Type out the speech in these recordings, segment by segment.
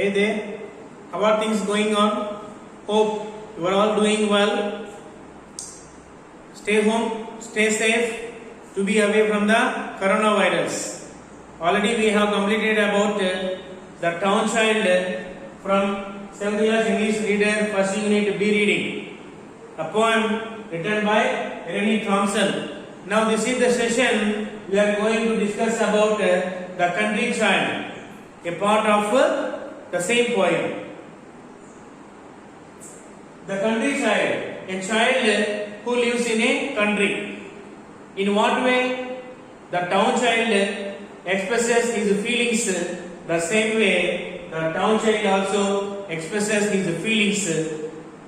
Hey there, how are things going on? Hope you are all doing well. Stay home, stay safe to be away from the coronavirus. Already we have completed about the town child from 7th class English reader first unit B reading. A poem written by Rennie Thompson. Now this is the session we are going to discuss about the country child, a part of the same poem. The country child, a child who lives in a country. In what way the town child expresses his feelings, the same way the town child also expresses his feelings.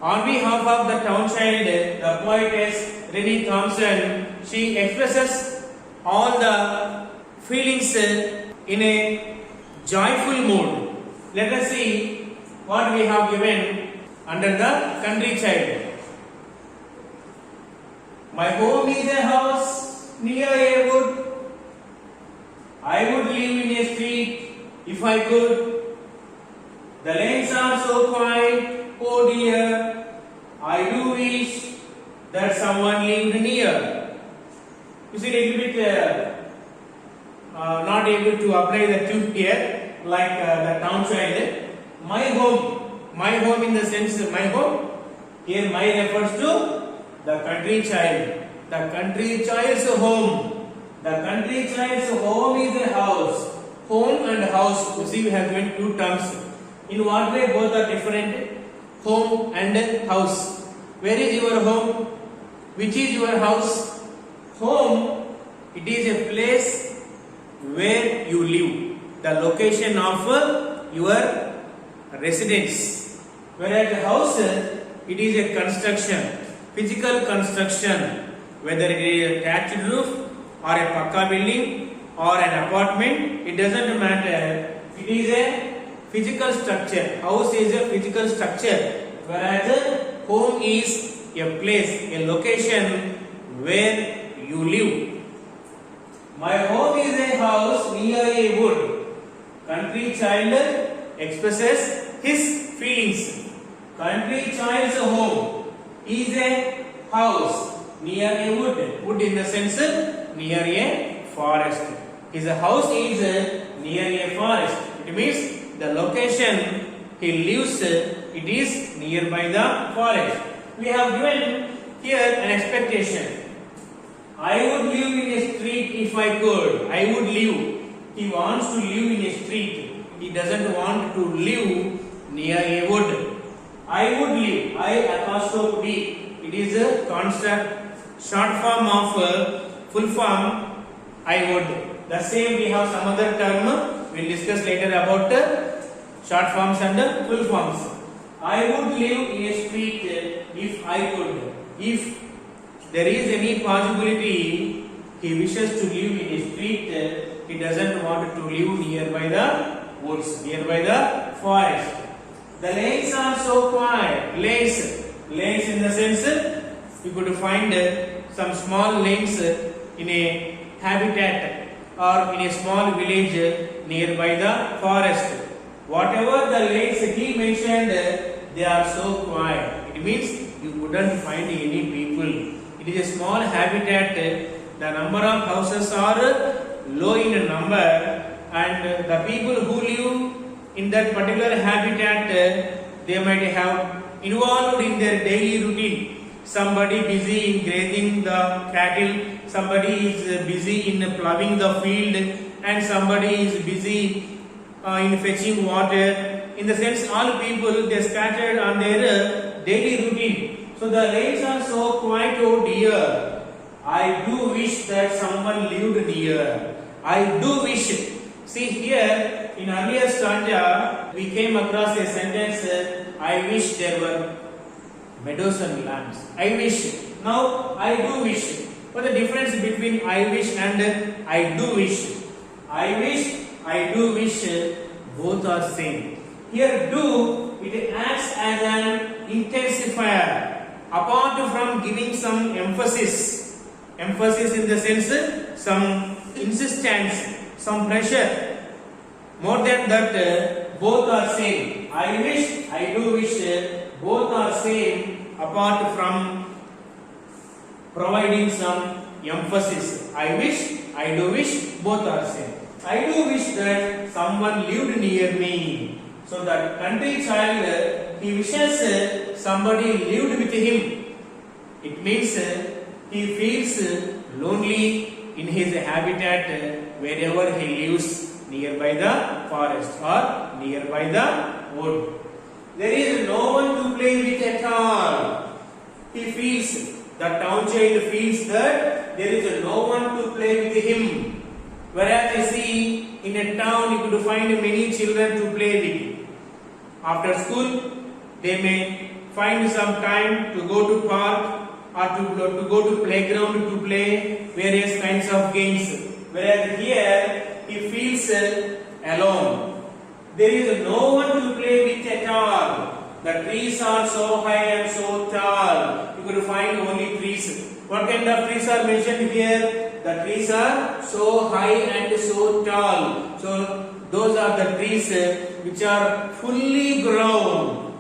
On behalf of the town child, the poetess Rennie Thompson, she expresses all the feelings in a joyful mood. Let us see what we have given under the country child. My home is a house near a wood. I would live in a street if I could. The lanes are so quiet, oh dear. I do wish that someone lived near. You see, a little bit not able to apply the tune here, like the town child. My home in the sense, my home. Here, my refers to the country child. The country child's home. The country child's home is a house. Home and house. You see, we have given two terms. In what way both are different? Home and house. Where is your home? Which is your house? Home, it is a place where you live. The location of your residence. Whereas the house, it is a construction, physical construction, whether it is a thatched roof or a pakka building or an apartment, it doesn't matter. It is a physical structure. House is a physical structure, whereas home is a place, a location where you live. My home is a house near a wood. Country child expresses his feelings. Country child's home is a house near a wood. Wood in the sense near a forest. His house is near a forest. It means the location he lives, it is nearby the forest. We have given here an expectation. I would live in a street if I could. I would live. He wants to live in a street. He doesn't want to live near a wood. I would live. I apostrophe D. It is a construct, short form of full form. I would. The same we have some other term. We will discuss later about short forms and full forms. I would live in a street if I could. If there is any possibility he wishes to live in a street, he doesn't want to live nearby the woods, nearby the forest. The lanes are so quiet. Lanes in the sense you could find some small lanes in a habitat or in a small village nearby the forest. Whatever the lanes he mentioned, they are so quiet. It means you couldn't find any people. It is a small habitat. The number of houses are low in number, and the people who live in that particular habitat, they might have involved in their daily routine. Somebody busy in grazing the cattle, somebody is busy in plowing the field, and somebody is busy in fetching water. In the sense, all people, they scattered on their daily routine. So the lanes are so quiet, oh dear. I do wish that someone lived near. I do wish. See here, in earlier stanza, we came across a sentence, I wish there were meadows and lands. I wish. Now, I do wish. What is the difference between I wish and I do wish? I wish, I do wish, both are same. Here, do, it acts as an intensifier. Apart from giving some emphasis in the sense, some insistence, some pressure. More than that, both are same. I wish, I do wish, both are same apart from providing some emphasis. I wish, I do wish, both are same. I do wish that someone lived near me. So that country child, he wishes somebody lived with him. It means he feels lonely in his habitat wherever he lives, nearby the forest or nearby the wood. There is no one to play with at all. He feels, the town child feels that there is no one to play with him. Whereas you see, in a town you could find many children to play with. After school, they may find some time to go to park or to go to playground to play various kinds of games. Whereas here, he feels alone. There is no one to play with at all. The trees are so high and so tall. You could find only trees. What kind of trees are mentioned here? The trees are so high and so tall. So those are the trees which are fully grown.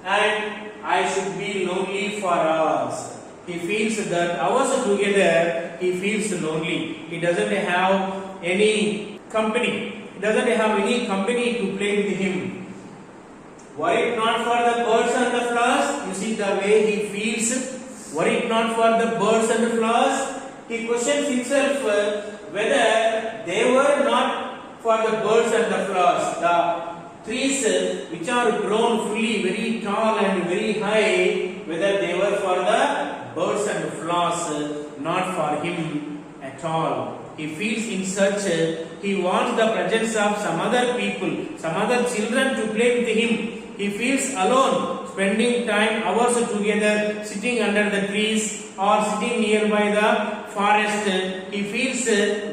And I should be lonely for us. He feels that ours together, he feels lonely. He doesn't have any company. He doesn't have any company to play with him. Were it not for the birds and the flowers, you see the way he feels. Were it not for the birds and the flowers, he questions himself whether they were not for the birds and the flowers. The trees which are grown fully very tall and very high, whether they were for the birds and flowers, not for him at all. He feels in such, he wants the presence of some other people, some other children to play with him. He feels alone, spending time hours together, sitting under the trees or sitting nearby the forest. He feels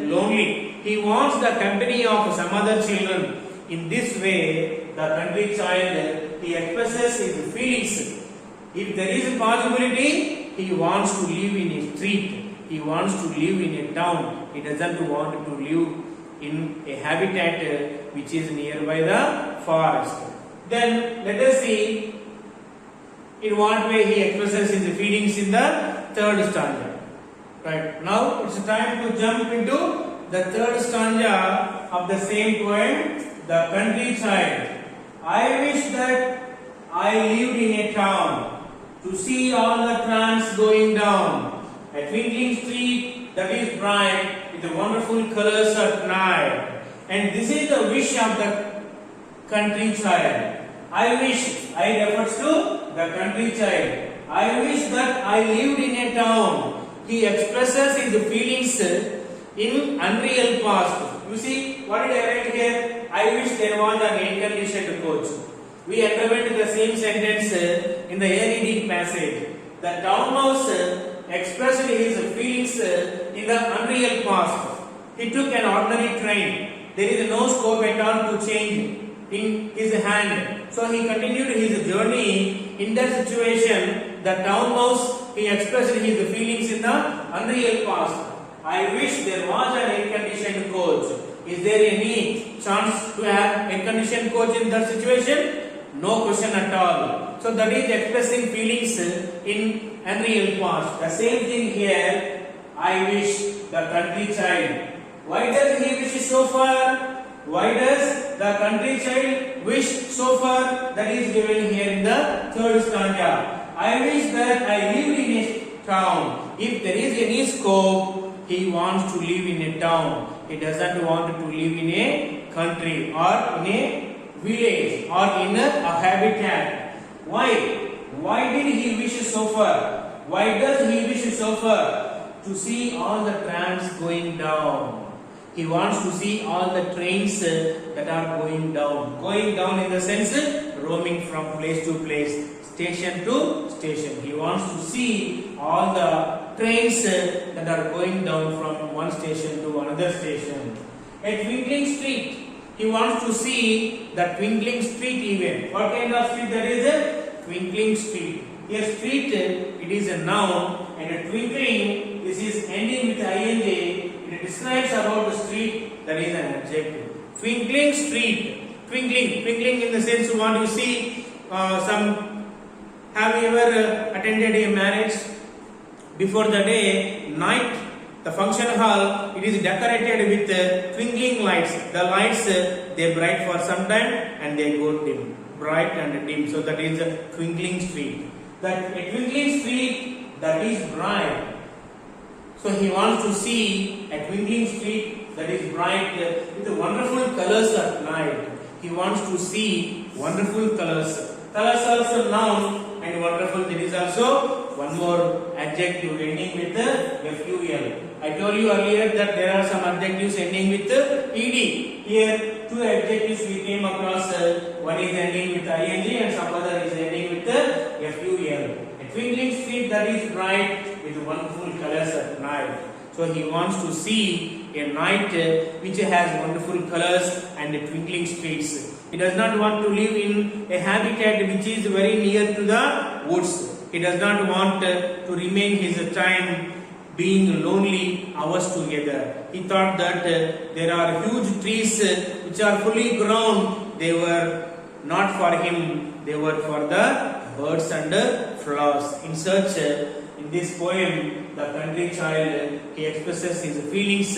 lonely. He wants the company of some other children. In this way, the country child, he expresses his feelings. If there is a possibility, he wants to live in a street. He wants to live in a town. He doesn't want to live in a habitat which is nearby the forest. Then let us see in what way he expresses his feelings in the third stanza. Right, now it's time to jump into the third stanza of the same poem, The Country Child. I wish that I lived in a town to see all the trams going down, a twinkling street that is bright with the wonderful colors at night. And this is the wish of the country child. I wish, I refers to the country child. I wish that I lived in a town. He expresses his feelings in unreal past. You see, what did I write here? I wish there was an air-conditioned coach. We underwent the same sentence in the early reading passage. The town mouse expressed his feelings in the unreal past. He took an ordinary train. There is no scope at all to change in his hand. So he continued his journey. In that situation, the town mouse, he expressed his feelings in the unreal past. I wish there was an air-conditioned coach. Is there any chance to have air-conditioned coach in that situation? No question at all. So that is expressing feelings in unreal past. The same thing here. I wish the country child. Why does he wish so far? Why does the country child wish so far? That is given here in the third stanza. I wish that I lived in a town. If there is any scope, he wants to live in a town. He doesn't want to live in a country or in a village or in a habitat. Why? Why did he wish so far? Why does he wish so far? To see all the trams going down. He wants to see all the trains that are going down. Going down in the sense roaming from place to place, station to station. He wants to see all the trains that are going down from one station to another station. A twinkling street. He wants to see the twinkling street even. What kind of street that is? A twinkling street. A street, it is a noun, and a twinkling, this is ending with ing. It describes about the street, that is an adjective. Twinkling street. Twinkling in the sense what you see have you ever attended a marriage? Before the day, night, the function hall, it is decorated with twinkling lights. The lights, they bright for some time and they go dim. Bright and dim. So that is a twinkling street. That a twinkling street that is bright. So he wants to see a twinkling street that is bright with wonderful colors at night. He wants to see wonderful colors. Colors also noun and wonderful. There is also one more adjective ending with FUL. I told you earlier that there are some adjectives ending with ED. Here two adjectives we came across. One is ending with ING and some other is ending with FUL. A twinkling street that is bright with wonderful colors at night. So he wants to see a night which has wonderful colors and twinkling streets. He does not want to live in a habitat which is very near to the woods. He does not want to remain his time being lonely hours together. He thought that there are huge trees which are fully grown. They were not for him, they were for the birds and flowers. In this poem, the country child, he expresses his feelings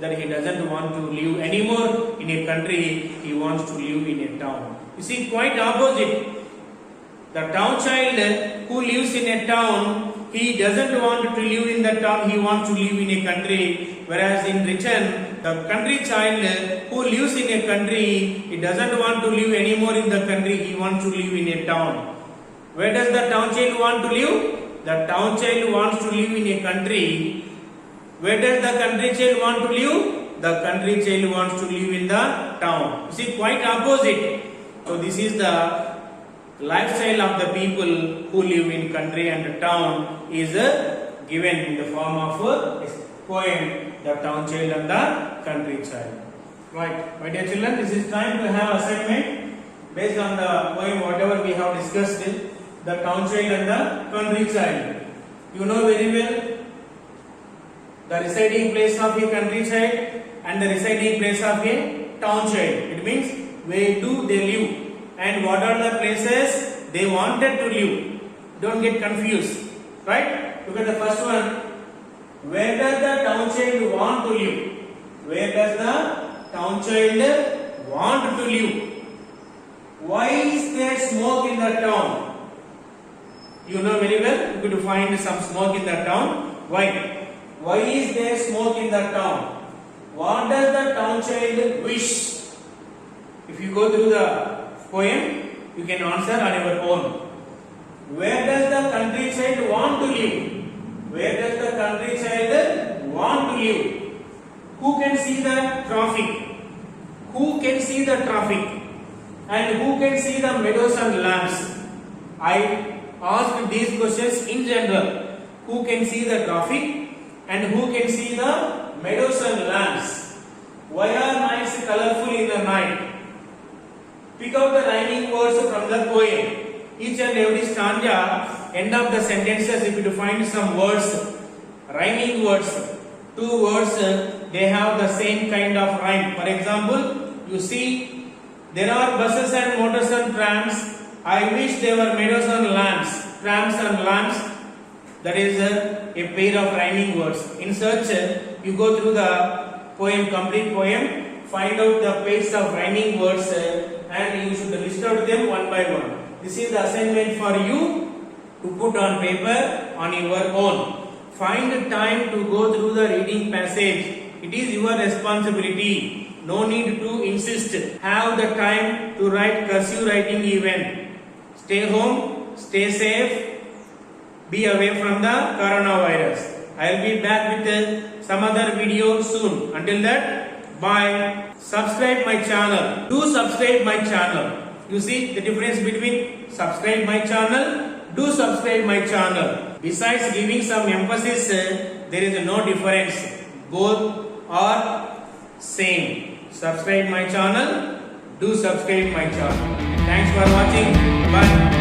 that he doesn't want to live anymore in a country, he wants to live in a town. You see, quite opposite. The town child who lives in a town, he doesn't want to live in the town, he wants to live in a country. Whereas in return, the country child who lives in a country, he doesn't want to live anymore in the country, he wants to live in a town. Where does the town child want to live? The town child wants to live in a country. Where does the country child want to live? The country child wants to live in the town. You see, quite opposite. So this is the lifestyle of the people who live in country and town is given in the form of a poem, The Town Child and the Country Child. Right, my dear children, this is time to have assignment based on the poem whatever we have discussed. The town child and the country child. You know very well the residing place of a country child and the residing place of a town child. It means where do they live and what are the places they wanted to live. Don't get confused. Right? Look at the first one. Where does the town child want to live? Where does the town child want to live? Why is there smoke in the town? You know very well, you could find some smoke in the town. Why? Why is there smoke in the town? What does the town child wish? If you go through the poem, you can answer on your own. Where does the country child want to live? Where does the country child want to live? Who can see the traffic? Who can see the traffic? And who can see the meadows and lamps? I asked these questions in general. Who can see the traffic and who can see the meadows and lamps? Why are nights colorful in the night? Pick out the rhyming words from the poem. Each and every stanza, end of the sentences, if you find some words, rhyming words, two words, they have the same kind of rhyme. For example, you see, there are buses and motors and trams. I wish there were meadows and lamps. Trams and lamps. That is a pair of rhyming words. In search, you go through the poem, complete poem, find out the pairs of rhyming words and you should list out them one by one. This is the assignment for you to put on paper on your own. Find time to go through the reading passage. It is your responsibility. No need to insist. Have the time to write cursive writing even. Stay home, stay safe, be away from the coronavirus. I will be back with some other video soon. Until that, bye. Subscribe my channel. Do subscribe my channel. You see the difference between subscribe my channel, do subscribe my channel. Besides giving some emphasis, there is no difference. Both are same. Subscribe my channel, do subscribe my channel. Thanks for watching. Bye.